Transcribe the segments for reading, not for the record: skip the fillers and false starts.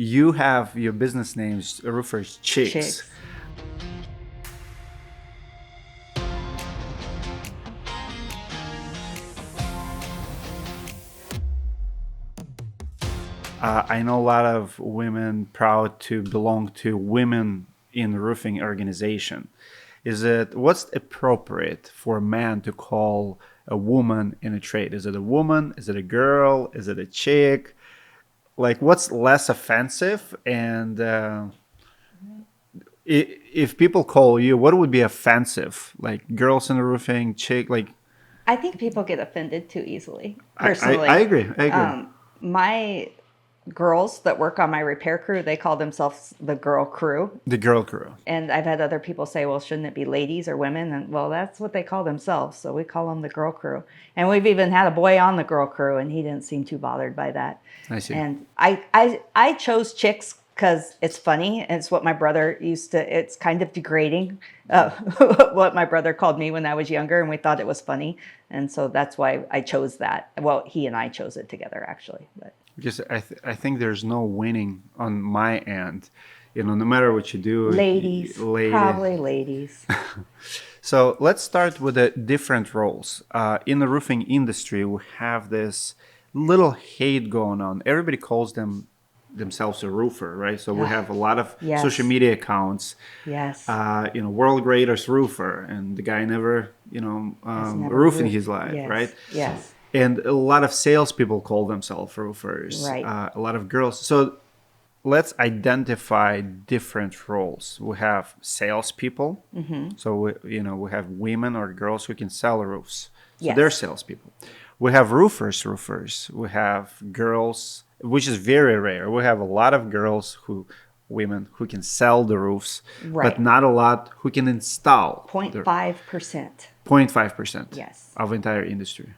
You have your business names, Roofers Chicks. Chicks. I know a lot of women proud to belong to women in roofing organization. What's appropriate for a man to call a woman in a trade? Is it a woman? Is it a girl? Is it a chick? Like, what's less offensive? And if people call you, what would be offensive? Like girls in the roofing, chick, like. I think people get offended too easily, I personally. I agree. I agree. My girls that work on my repair crew, they call themselves the girl crew. The girl crew. And I've had other people say, well, shouldn't it be ladies or women? And well, that's what they call themselves. So we call them the girl crew. And we've even had a boy on the girl crew, and he didn't seem too bothered by that. I see. And I chose chicks because it's funny. It's what my brother used to, it's kind of degrading, what my brother called me when I was younger, and we thought it was funny. And so that's why I chose that. Well, he and I chose it together, actually. But because I think there's no winning on my end. You know, no matter what you do. Ladies. Probably ladies. So let's start with the different roles. In the roofing industry, we have this little hate going on. Everybody calls themselves a roofer, right? So we have a lot of Yes. social media accounts. Yes. World greatest roofer, and the guy never, never roofed in roofed. his life, Yes. right? Yes. And a lot of salespeople call themselves roofers. Right. A lot of girls. So let's identify different roles. We have salespeople. Mm-hmm. So we have women or girls who can sell roofs. So Yes. they're salespeople. We have roofers. We have girls, which is very rare. We have a lot of women who can sell the roofs, Right. but not a lot who can install. 0.5%. 0.5% Yes. of entire industry.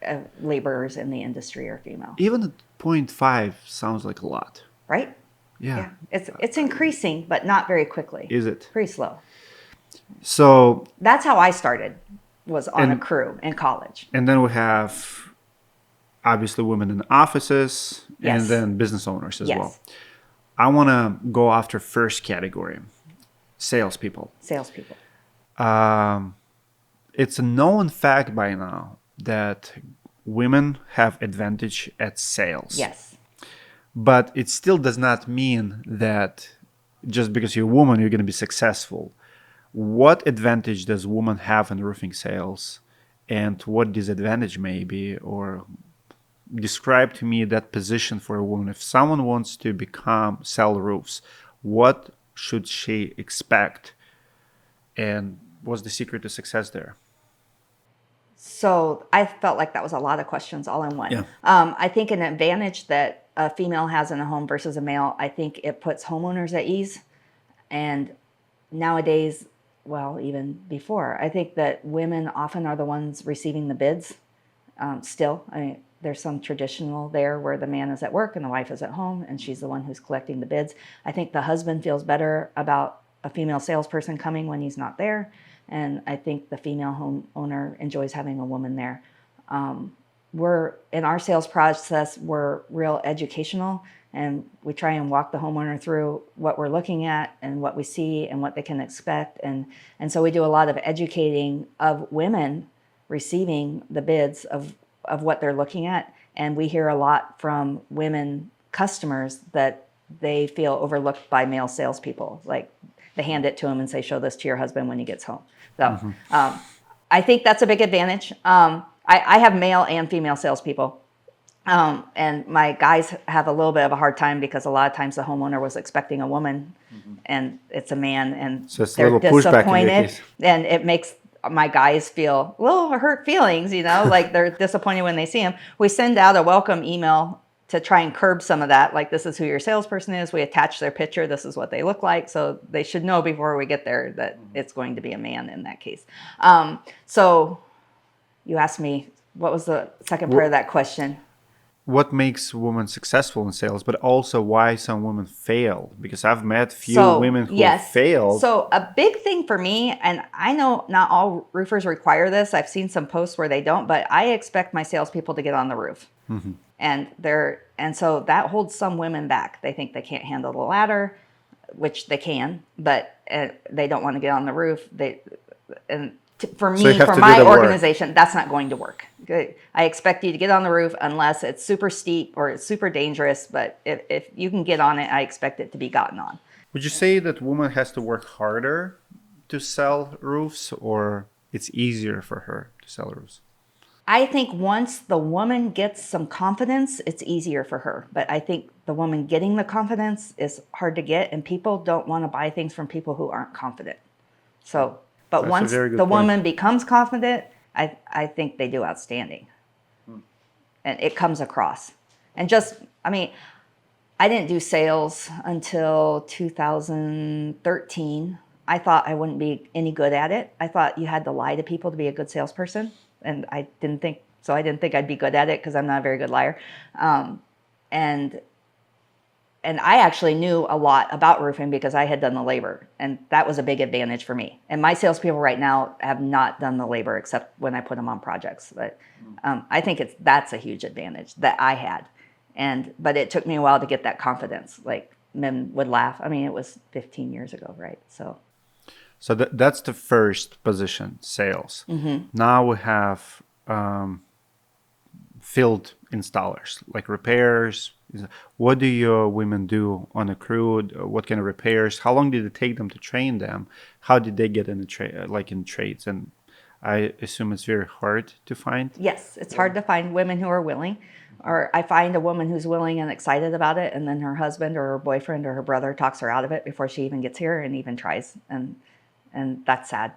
Laborers in the industry are female. Even at 0.5 sounds like a lot. Right? Yeah. It's increasing, but not very quickly. Is it? Pretty slow. So, That's how I started, was on a crew in college. and then we have obviously women in offices and Yes. then business owners as Yes. well. I want to go after first category, salespeople. Salespeople. It's a known fact by now that women have advantage at sales. Yes. But it still does not mean that just because you're a woman, you're going to be successful. What advantage does woman have in roofing sales, and what disadvantage may be? Or describe to me that position for a woman. If someone wants to sell roofs, what should she expect? And what's the secret to success there? So I felt like that was a lot of questions all in one. Yeah. I think an advantage that a female has in a home versus a male, I think it puts homeowners at ease. And nowadays, well, even before, I think that women often are the ones receiving the bids. Still, I mean, there's some traditional there where the man is at work and the wife is at home and she's the one who's collecting the bids. I think the husband feels better about a female salesperson coming when he's not there. And I think the female homeowner enjoys having a woman there. We're in our sales process, we're real educational, and we try and walk the homeowner through what we're looking at and what we see and what they can expect. And so we do a lot of educating of women receiving the bids of what they're looking at. And we hear a lot from women customers that they feel overlooked by male salespeople. Like they hand it to them and say, show this to your husband when he gets home. So I think that's a big advantage. I have male and female salespeople. And my guys have a little bit of a hard time because a lot of times the homeowner was expecting a woman and it's a man, and So it's a they're little pushback in your disappointed. case. And it makes my guys feel a little hurt feelings, like they're disappointed when they see him. We send out a welcome email to try and curb some of that. Like, this is who your salesperson is. We attach their picture. This is what they look like. So they should know before we get there that it's going to be a man in that case. So you asked me, what was the second part of that question? What makes women successful in sales, but also why some women fail? Because I've met few women who have failed. So a big thing for me, and I know not all roofers require this. I've seen some posts where they don't, but I expect my salespeople to get on the roof. And so that holds some women back. They think they can't handle the ladder, which they can, but they don't want to get on the roof. For So you me, have for to do my the work. organization, that's not going to work. Good. I expect you to get on the roof unless it's super steep or it's super dangerous. But if you can get on it, I expect it to be gotten on. Would you say that woman has to work harder to sell roofs, or it's easier for her to sell roofs? I think once the woman gets some confidence, it's easier for her. But I think the woman getting the confidence is hard to get, and people don't want to buy things from people who aren't confident. So, but That's a once very good the point. woman becomes confident, I think they do outstanding. And it comes across. And just, I mean, I didn't do sales until 2013. I thought I wouldn't be any good at it. I thought you had to lie to people to be a good salesperson. And I didn't think I'd be good at it because I'm not a very good liar. And I actually knew a lot about roofing because I had done the labor, and that was a big advantage for me. And my salespeople right now have not done the labor except when I put them on projects. But I think that's a huge advantage that I had. But it took me a while to get that confidence. Like men would laugh. I mean, it was 15 years ago, right? So that's the first position, sales. Now we have field installers, like repairs. What do your women do on a crew? What kind of repairs? How long did it take them to train them? How did they get in in trades? And I assume it's very hard to find. Yes, it's hard to find women who are willing. Or I find a woman who's willing and excited about it, and then her husband or her boyfriend or her brother talks her out of it before she even gets here and even tries. And that's sad.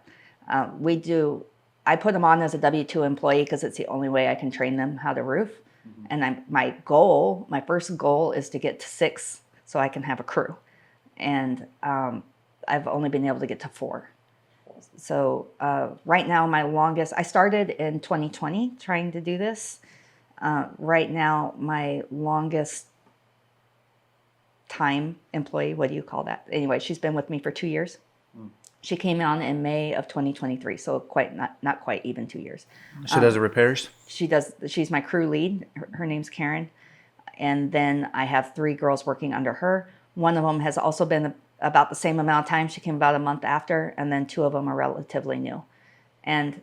I put them on as a W-2 employee because it's the only way I can train them how to roof. And my first goal is to get to 6 so I can have a crew. And I've only been able to get to 4. So right now I started in 2020 trying to do this. Right now my longest time employee, what do you call that? Anyway, she's been with me for 2 years. She came on in May of 2023, so not quite even 2 years. She does the repairs? She's my crew lead. Her name's Karen. And then I have 3 girls working under her. One of them has also been about the same amount of time. She came about a month after, and then 2 of them are relatively new. And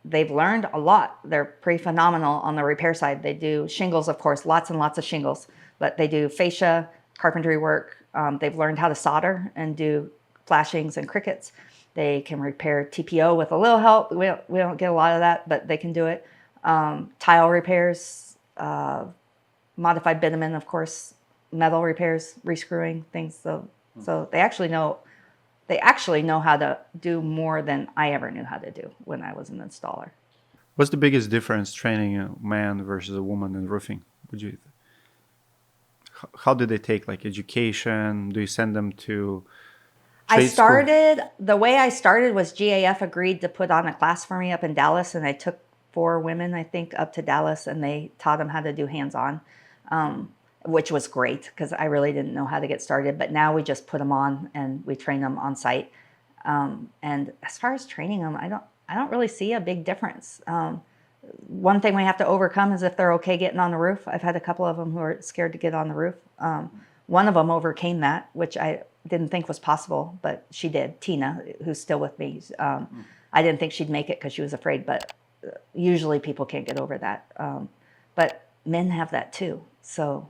they've learned a lot. They're pretty phenomenal on the repair side. They do shingles, of course, lots and lots of shingles, but they do fascia, carpentry work. They've learned how to solder and do flashings and crickets. They can repair TPO with a little help. We don't get a lot of that, but they can do it. Tile repairs, modified bitumen, of course, metal repairs, rescrewing things. So they actually know how to do more than I ever knew how to do when I was an installer. What's the biggest difference training a man versus a woman in roofing? How do they take education? Do you send them to the way I started was GAF agreed to put on a class for me up in Dallas, and I took 4 women, I think, up to Dallas, and they taught them how to do hands-on, which was great because I really didn't know how to get started. But now we just put them on and we train them on site. And as far as training them, I don't really see a big difference. One thing we have to overcome is if they're okay getting on the roof. I've had a couple of them who are scared to get on the roof. One of them overcame that, which I didn't think was possible, but she did. Tina, who's still with me. I didn't think she'd make it because she was afraid, but usually people can't get over that. But men have that too. So